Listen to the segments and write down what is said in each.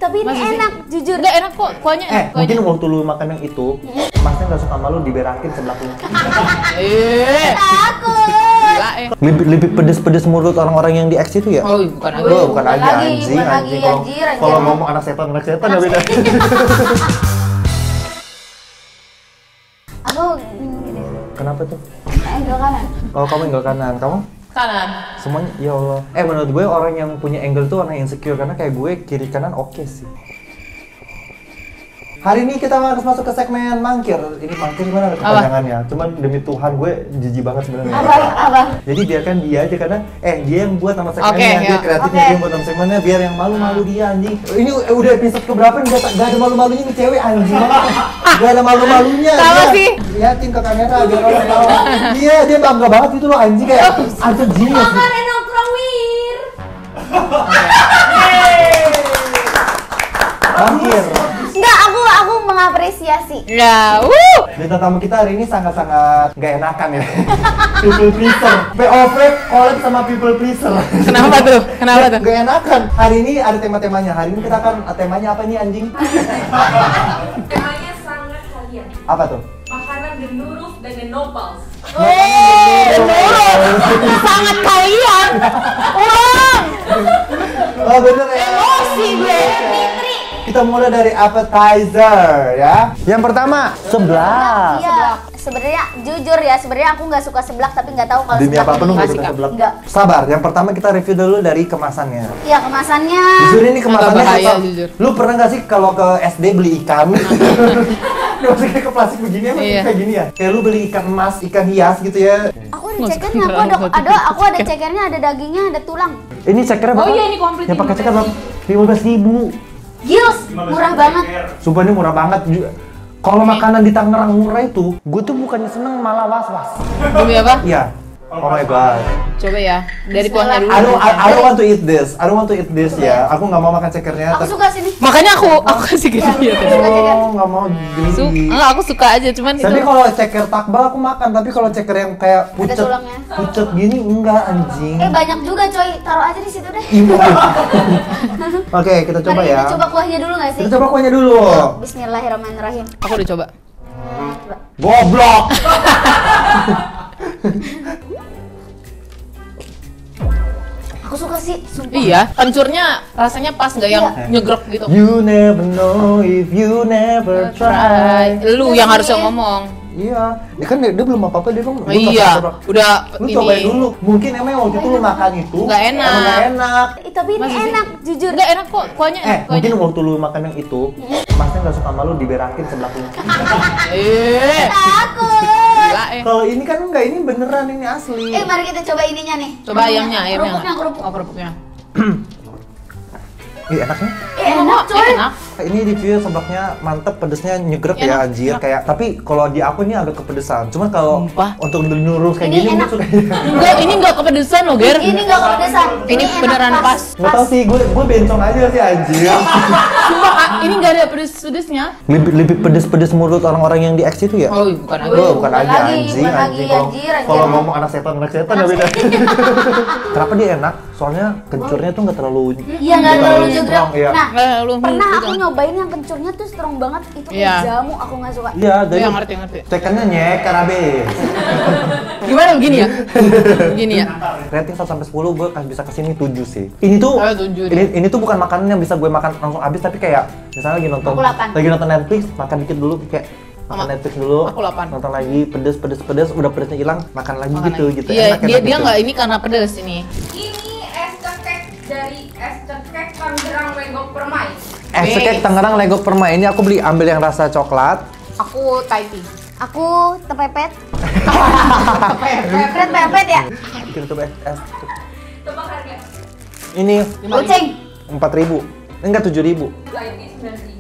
tapi ini enak, jujur. Enggak enak kok, kuahnya enak. Mungkin waktu lu makan yang itu, masnya nggak suka malu diberakin sebelah lu. Takut. Gila, Lebih pedes-pedes menurut orang-orang yang di X itu ya? Oh, bukan lagi. Oh, bukan lagi anjing. Anjir. Kalau ngomong anak setan ya beda. Aku Kenapa tuh? angle kanan. Oh, kamu angle kanan. Kamu? Kanan. Semuanya, ya Allah. Menurut gue orang yang punya angle tuh orang yang insecure karena kayak gue kiri kanan oke sih. Hari ini kita harus masuk ke segmen mangkir. Ini mangkir gimana kepanjangannya? Cuman demi Tuhan gue jijik banget sebenarnya. Apa? Jadi biarkan dia aja karena dia yang buat nama segmennya, dia kreatifnya dia yang buat nama segmennya biar yang malu-malu dia anjing. Ini udah episode keberapa nih gak ada malu-malunya nih cewek anjing. Gak ada malu-malunya. Sama sih. Liatin ke kamera biar orang tahu. Iya, dia bangga banget itu loh anjing kayak anjing genius. Makanan nongkrongwir. Mangkir. Enggak, aku mengapresiasi. Ya, Bintang tamu kita hari ini sangat-sangat gak enakan ya. People pleaser. POV collab sama people pleaser. Kenapa tuh? Gak enakan. Hari ini ada tema-temanya. Hari ini kita akan temanya apa nih anjing? Temanya sangat kalian. Apa tuh? Makanan the noodles dan the nopals. Sangat kalian. Ulang. Oh bener ya. Emosi gue. Fitri. Kita mulai dari appetizer ya. Yang pertama, seblak. Iya. Sebenarnya jujur ya, sebenarnya aku nggak suka seblak tapi nggak tahu kalau Demi seblak apapun lu ini. gak suka seblak? Enggak. Sabar, yang pertama kita review dulu dari kemasannya. Iya, kemasannya. Jujur ini kemasannya Agak bahaya, kayak- jujur. Lu pernah gak sih kalau ke SD beli ikan? Maksudnya ke plastik begini emang Iya. kayak gini ya? Kayak lu beli ikan emas, ikan hias gitu ya. Aku ada Nggak cekernya, usah aku ada cekernya, ada dagingnya, ada tulang. Ini cekernya berapa? Oh iya, ini komplit Yang pakai ini, ceker berapa? 15.000. Gils, murah banget. Sumpah ini murah banget. Kalau makanan di Tangerang murah itu, gue tuh bukannya seneng malah was-was. Demi apa? Iya. Oh my god. Coba ya, dari kuahnya dulu. I don't want to eat this. I don't want to eat this ya. Aku nggak mau makan cekernya. Aku suka sini. Makanya aku kasih gitu ya. Oh, nggak mau gini. Enggak, aku suka aja, cuman Tapi kalau ceker takbal aku makan, tapi kalau ceker yang kayak pucet, tulangnya. pucet gini enggak anjing. Banyak juga coy, taruh aja di situ deh. Oke, kita coba Mari ya. kita coba kuahnya dulu nggak sih? Kita coba kuahnya dulu. Bismillahirrahmanirrahim. aku udah coba. Goblok. Aku suka sih, sumpah. Iya, kencurnya rasanya pas nggak yang nyegrok gitu. You never know if you never try. Lu yang harusnya ngomong. Iya, dia kan dia belum apa-apa dia belum. Iya, udah Lu ini. cobain dulu. Mungkin emang waktu itu lu makan itu Nggak enak. emang nggak enak. Tapi ini Masa sih? enak, jujur. Enggak enak kok, kuahnya enak. Mungkin waktu lu makan yang itu, masnya nggak suka malu diberakin sebelah lu. Takut. Gila, Kalau ini kan enggak, ini beneran, ini asli. Mari kita coba ininya nih. Coba ayamnya. Kerupuk. Oh, kerupuknya. Ih, enaknya. Enak coy. Enak. Ini review seblaknya mantep, pedesnya nyegrek ya Enak, anjir enak. kayak. Tapi kalau di aku ini agak kepedesan. Cuman kalau Sumpah. untuk nurul kayak Ini gini gue enak. suka. Enggak, ini enggak kepedesan loh, Ger. Ini nggak kepedesan. Ini enak, beneran pas. Nggak tau sih, gue bencong aja sih anjir. Sumpah, Kak, ini enggak ada pedes-pedesnya. lebih pedes-pedes menurut orang-orang yang di X itu ya? Oh, bukan lagi. Oh, bukan lagi anjing. anjir. Kalau ngomong anak setan ya beda. Kenapa dia enak? Soalnya kencurnya tuh nggak terlalu. Iya, nggak terlalu jegrek. strong, iya. Nah, Lu pernah aku gitu. nyobain yang kencurnya tuh strong banget. Itu Iya. kayak jamu, aku nggak suka. Iya, jadi Iya, ngerti. cekernya nyeker abis. Gimana begini ya? Begini ya. Rating 1 sampai 10 gue bisa kesini 7 sih. Ini tuh Oh, 7 nih. ini tuh bukan makanan yang bisa gue makan langsung habis, tapi kayak misalnya Aku 8. lagi nonton Netflix, makan dikit dulu kayak makan Sama. Netflix dulu. Aku 8. Nonton lagi pedes, udah pedesnya hilang, makan lagi Makan gitu lagi. gitu. Iya, Enak, dia enak dia gitu. enggak ini karena pedes ini. Ini es cekek dari es cekek Tangerang Legok Permai. Cekek Tangerang Legok Permai ini aku ambil yang rasa coklat. Aku Taiti. Aku tepepet. Pepet ya? Kita coba es. Tebak harga. Ini Kucing. 4.000. Enggak 7.000. Ini 9.000.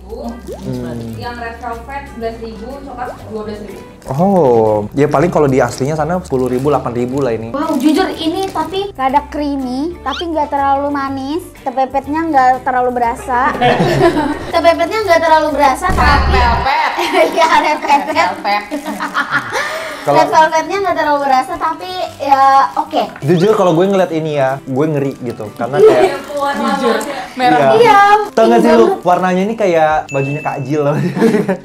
Yang red velvet 11.000, coklat 12.000. Oh, ya paling kalau di aslinya sana 10.000, 8.000 lah ini. Wow, jujur ini tapi rada creamy, tapi nggak terlalu manis. Tepepetnya nggak terlalu berasa. Tepepetnya nggak terlalu berasa, tapi Velvet. Iya, red velvet. Velvet. Kalau- Red velvetnya nggak terlalu berasa, tapi ya oke. Jujur kalau gue ngeliat ini ya, gue ngeri gitu. Karena kayak warna-warna. Merah. Iya. Tau gak sih pink lu, banget. warnanya ini kayak bajunya Kak Jill.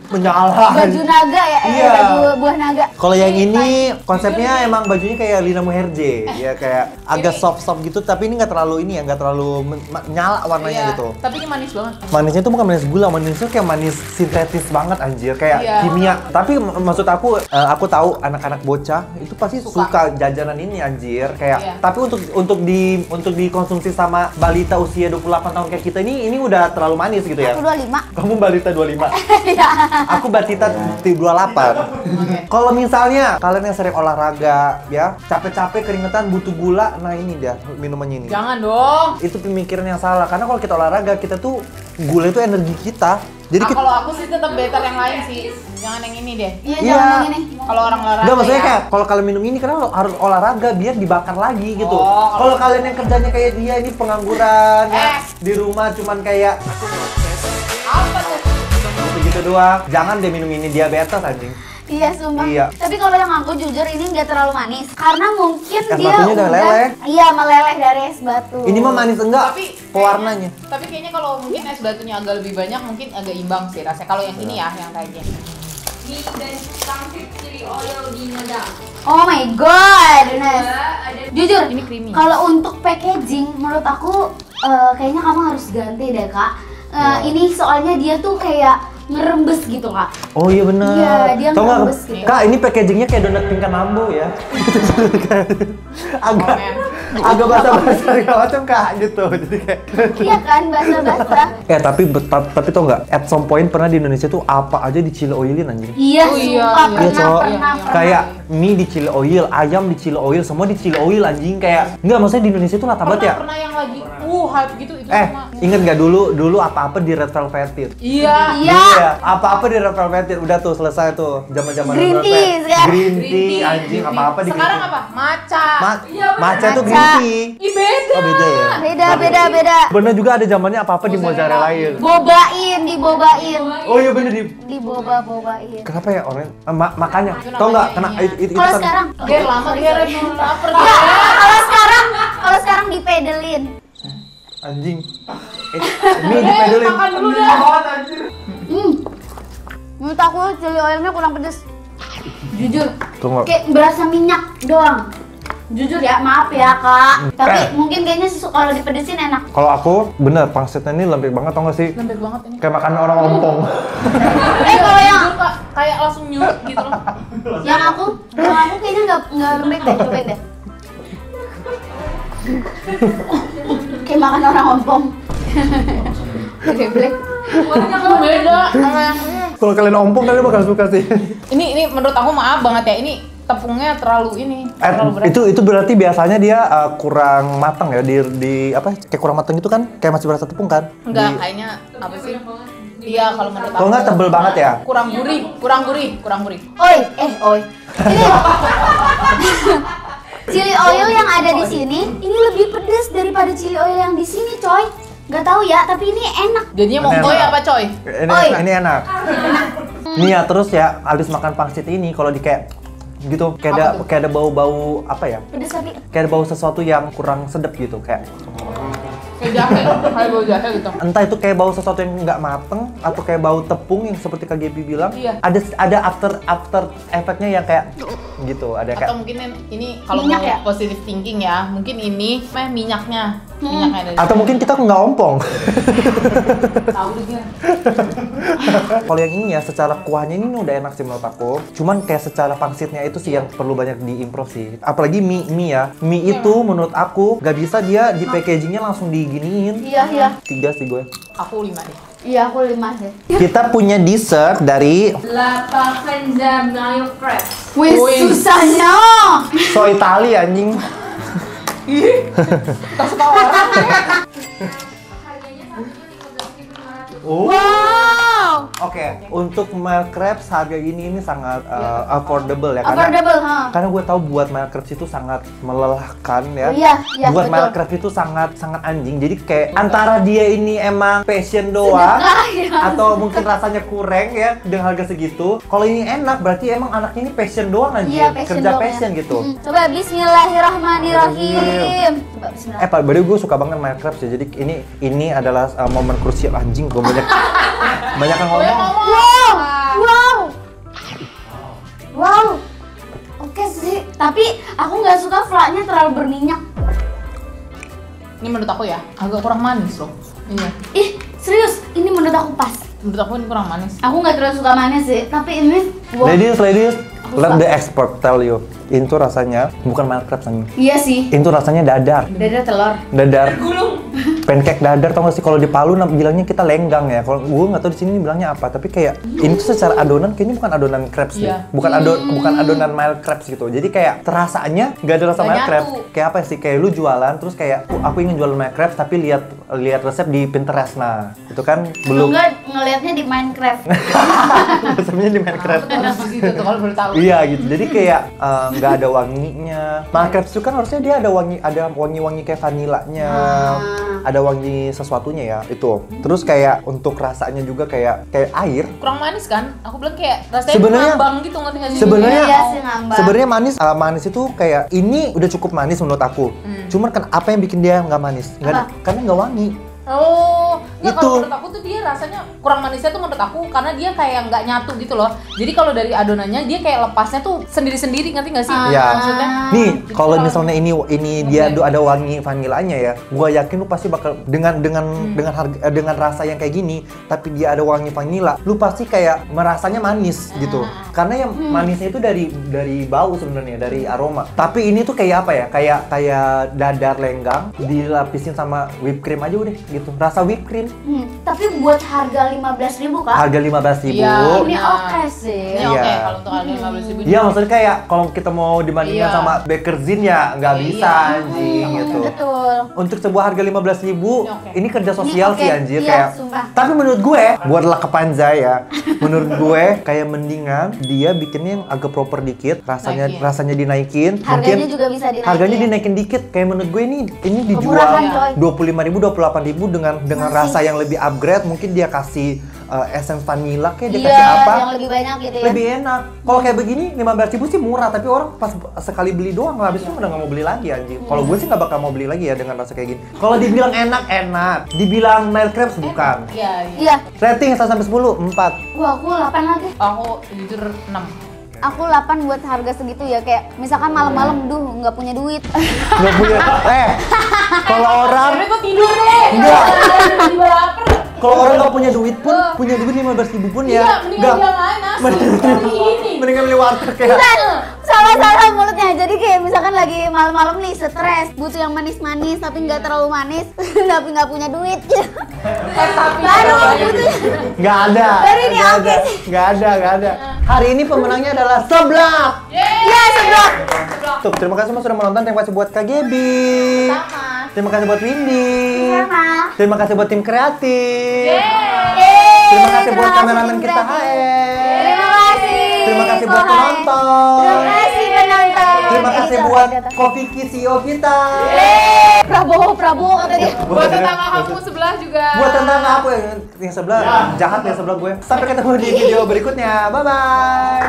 Menyala. Baju naga ya, Iya. baju buah naga. Kalau yang ini konsepnya emang bajunya kayak Lina Muherje, ya kayak agak soft-soft gitu, tapi ini nggak terlalu ini ya, nggak terlalu nyala warnanya Iya, gitu. tapi ini manis banget. Manisnya tuh bukan manis gula, manisnya kayak manis sintetis banget anjir, kayak Iya. kimia. Tapi maksud aku tahu anak-anak bocah itu pasti suka jajanan ini anjir, kayak. Iya. Tapi untuk dikonsumsi sama balita usia 28 tahun kayak kita ini udah terlalu manis gitu ya. Aku 25. Kamu balita 25. Iya. Aku batita 28. Kalau misalnya kalian yang sering olahraga ya, capek-capek keringetan butuh gula, nah ini dia minumannya ini. Jangan dong. Itu pemikiran yang salah karena kalau kita olahraga kita tuh gula itu energi kita. Jadi kita Kalau aku sih tetap better yang lain sih. Jangan yang ini deh. Iya, Iya. jangan yang ini. Kalau orang olahraga Enggak, maksudnya ya. kayak kalau kalian minum ini karena harus olahraga biar dibakar lagi gitu. Oh, Kalau kalian yang kerjanya kayak dia ini pengangguran ya, di rumah cuman kayak Apa tuh? gitu doang. Jangan deh minum ini, diabetes anjing. Iya, sumpah. Iya. Tapi kalau yang aku jujur ini nggak terlalu manis. Karena mungkin Es dia batunya udah meleleh. Iya, meleleh dari es batu. Ini mah manis enggak? Pewarnanya. Tapi kayaknya kalau mungkin es batunya agak lebih banyak mungkin agak imbang sih rasanya. Kalau yang ini ya, yang kayak gini. Mie dan pangsit chili oil di Medang. Oh my god, Nes. Ada Jujur, Ini creamy. kalau untuk packaging, menurut aku kayaknya kamu harus ganti deh, Kak. Ini soalnya dia tuh kayak ngerembes gitu, Kak. Oh iya benar. Iya, dia Tau nggak, ngerembes gitu. Kak, ini packagingnya kayak donat pingkan Mambo ya. agak Komen. agak basa-basi segala macam Kak gitu. Jadi kayak Iya kan, basah-basah. tapi tau nggak, at some point pernah di Indonesia tuh apa aja di chili oilin anjing. Iya, Oh iya, sumpah, iya. Iya cowok, pernah. kayak mie di chili oil, ayam di chili oil, semua di chili oil anjing kayak. Nggak, maksudnya di Indonesia tuh lata banget ya. Pernah yang lagi hype gitu itu sama. Inget nggak dulu apa-apa di Red Velvetin? Iya. Iya. Apa-apa di Red Velvetin, udah tuh selesai tuh, zaman-zaman Green Red tea, Velvet. sekarang. Green tea anjing, apa-apa di Sekarang green tea. apa? Matcha. Iya, Matcha tuh Matcha. green tea. Ih beda. Oh beda ya? Beda. Bener juga ada zamannya apa-apa di mozzarella-in. Dibobain. Oh iya bener di. Dibobain. Kenapa ya orang? Makanya. Itu Tau nggak? namanya Kena itu Kalau kan- sekarang, Biar lama biar belum lapar. Ya, kalau sekarang dipedelin. Anjing. Mie dipedelin. Makan dulu dah. Menurut aku chili oilnya kurang pedes. Jujur, Tunggu. kayak berasa minyak doang. Jujur ya, maaf ya kak. Tapi mungkin kayaknya kalau dipedesin enak. Kalau aku bener pangsitnya ini lembek banget, tau nggak sih? Lembek banget ini. Kayak makan orang ompong. Kalau yang Jujur, Kak, kayak langsung nyurut gitu loh. yang aku kayaknya nggak lembek deh, cobain deh. Kayak makan orang ompong. Geblek. Warnanya kan beda sama yang ini. Kalau kalian ompong kalian bakal suka sih. Ini menurut aku maaf banget ya. Ini tepungnya terlalu berat. Itu berarti biasanya dia kurang matang ya di apa? Kayak kurang matang itu kan? Kayak masih berasa tepung kan? Enggak, kayaknya apa sih? Iya, kalau menurut aku. Kalau nggak tebel banget ya? Kurang gurih. Oi. Ini chili oil yang ada di sini ini lebih pedes daripada chili oil yang di sini, coy. Gak tahu ya, tapi ini enak. Jadinya mau Enak. boy apa coy? Ini enak. Nih ya, terus ya habis makan pangsit ini kalau di kayak gitu kayak ada bau-bau apa ya? Pedes tapi Kayak ada bau sesuatu yang kurang sedap gitu kayak. Kayak jahe, kayak bau jahe gitu. Entah itu kayak bau sesuatu yang nggak mateng atau kayak bau tepung yang seperti Kak Gaby bilang. Iya. Ada after efeknya yang kayak gitu. Ada kayak Atau mungkin ini kalau Minyak mau ya? positive thinking ya, mungkin ini minyaknya dari atau mungkin kita nggak ompong. tahu deh dia. Kalau yang ini ya secara kuahnya ini udah enak sih menurut aku. Cuman kayak secara pangsitnya itu sih yang perlu banyak diimprove sih. Apalagi mie ya. Mie itu menurut aku nggak bisa dia di packagingnya langsung diginiin. iya. 3 sih gue. Aku 5 deh. Iya, aku 5 deh. Kita punya dessert dari La Pavenza Mayo Crepes. Wih, Wih. susahnya. So Itali anjing. Kasih tau orang. Harganya satunya 15.500. Oh. Wow. Oke, untuk milk crepes harga ini sangat affordable ya. Affordable, ha. Karena gue tahu buat milk crepes itu sangat melelahkan ya. Iya, Buat betul. milk crepes itu sangat anjing. Jadi kayak antara dia ini emang passion doang atau mungkin rasanya kurang ya dengan harga segitu. Kalau ini enak berarti emang anaknya ini passion doang anjing. Iya, passion Kerja doang, passion ya. gitu. Coba bismillahirrahmanirrahim. Coba bismillah. Pak, by the way, gue suka banget milk crepes ya. Jadi ini adalah momen krusial anjing. Gue banyak yang ngomong. Wow, wow, wow. Oke sih, tapi aku nggak suka flaknya terlalu berminyak. Ini menurut aku ya, agak kurang manis loh. Iya. Ih, serius, ini menurut aku pas. Menurut aku ini kurang manis. Aku nggak terlalu suka manis sih, tapi ini wow. Ladies, Aku let suka. the expert tell you. Itu rasanya bukan milk crepes anjing. Iya sih. Itu rasanya dadar. Dada telur. Dadar. Pancake dadar, tau gak sih kalau di Palu bilangnya kita lenggang ya. Kalau gue nggak tahu di sini bilangnya apa, tapi kayak ini tuh secara adonan kayaknya bukan adonan crepes deh. Iya. Bukan adonan mild crepes gitu. Jadi kayak terasanya nggak ada rasa Nggak mild crepes. nyatu. Kayak apa sih? Kayak lu jualan terus kayak aku ingin jualan mild crepes tapi lihat resep di Pinterest. Nah, itu kan belum Enggak ngelihatnya di Minecraft. resepnya di mild crepes. Terus di situ tuh kalau boleh tahu. Iya gitu. Jadi kayak nggak ada wanginya. Mild crepes itu kan harusnya dia ada wangi kayak vanilanya. Ada wangi sesuatunya ya itu. Terus kayak untuk rasanya juga kayak air. Kurang manis kan? Aku bilang kayak rasanya Sebenarnya- ngambang gitu, ngerti nggak sih? Sebenarnya Iya sih, ngambang. sebenarnya manis itu kayak ini udah cukup manis menurut aku. Cuman kan apa yang bikin dia nggak manis? Karena nggak wangi. Oh, nggak, Itu. kalau menurut aku tuh dia rasanya kurang manisnya tuh menurut aku karena dia kayak nggak nyatu gitu loh. Jadi kalau dari adonannya dia kayak lepasnya tuh sendiri-sendiri, ngerti nggak sih? Iya. Maksudnya? Nih, kalau misalnya ini dia ada wangi vanilanya ya, gua yakin lu pasti bakal dengan rasa yang kayak gini, tapi dia ada wangi vanila, lu pasti kayak merasanya manis gitu. Karena yang manisnya itu dari bau sebenarnya, dari aroma. Tapi ini tuh kayak apa ya? Kayak dadar lenggang dilapisin sama whipped cream aja udah gitu. Rasa whipped cream. Tapi buat harga 15.000 Kak. Harga 15.000. Iya. Ini Nah. oke sih. Ini Iya. oke kalau untuk harga 15.000. Iya, maksudnya kayak kalau kita mau dibandingkan Iya. sama Bakerzin ya nggak Iya. bisa anjing gitu. Betul. Untuk sebuah harga 15.000, Oke. ini kerja sosial Ini sih oke. anjir Iya, kayak. sumpah. Tapi menurut gue, buat lakapan ya, menurut gue kayak mendingan dia bikinnya yang agak proper dikit, rasanya dinaikin. Harganya juga bisa dinaikin. Harganya dinaikin dikit. Kayak menurut gue ini Kemurahan, dijual coy. 25.000, 28.000 dengan rasa yang lebih upgrade, mungkin dia kasih essence vanilla kayak dia Iya, kasih apa? yang lebih banyak gitu ya. Lebih enak. Kalau kayak begini 15.000 sih murah, tapi orang pas sekali beli doang habis itu udah nggak mau beli lagi anjing. Kalau gue sih nggak bakal mau beli lagi ya dengan rasa kayak gini. Kalau dibilang enak, dibilang mild crepes bukan. Iya, iya. Iya. Rating 1 sampai 10, 4. Wah, aku 8 lagi. Aku jujur 6. Aku 8 buat harga segitu ya, kayak misalkan malam-malam nggak punya duit. Nggak punya. Kalau orang Tapi kok tidur deh. Enggak. Tiba lapar. kalau orang nggak punya duit pun, punya duit 15.000 pun ya. Iya, mendingan dia main nasi. Seperti ini. Mendingan beli warteg ya. Salah mulutnya. Jadi kayak misalkan lagi malam-malam nih stres, butuh yang manis-manis tapi nggak terlalu manis, tapi nggak punya duit. Tapi Baru butuh. Nggak ada. Baru ini Nggak oke ada. sih. Nggak ada. Hari ini pemenangnya adalah seblak. Ya, sebelah. Tuh, terima kasih semua sudah menonton. Terima kasih buat Kak Gebi. sama. Terima kasih buat Windy. Sama. Terima kasih buat tim kreatif. Yeay, Terima kasih buat kasih kameramen tim kita kreatif. HM. Terima kasih. Terima kasih buat Kohai. penonton. Terima kasih penonton. Terima kasih Editor, buat editor. Coffee Key CEO kita. Prabowo kata dia. Buat tetangga kamu sebelah juga. Buat tetangga aku yang sebelah jahat ya sebelah gue. Sampai ketemu di video berikutnya. Bye bye.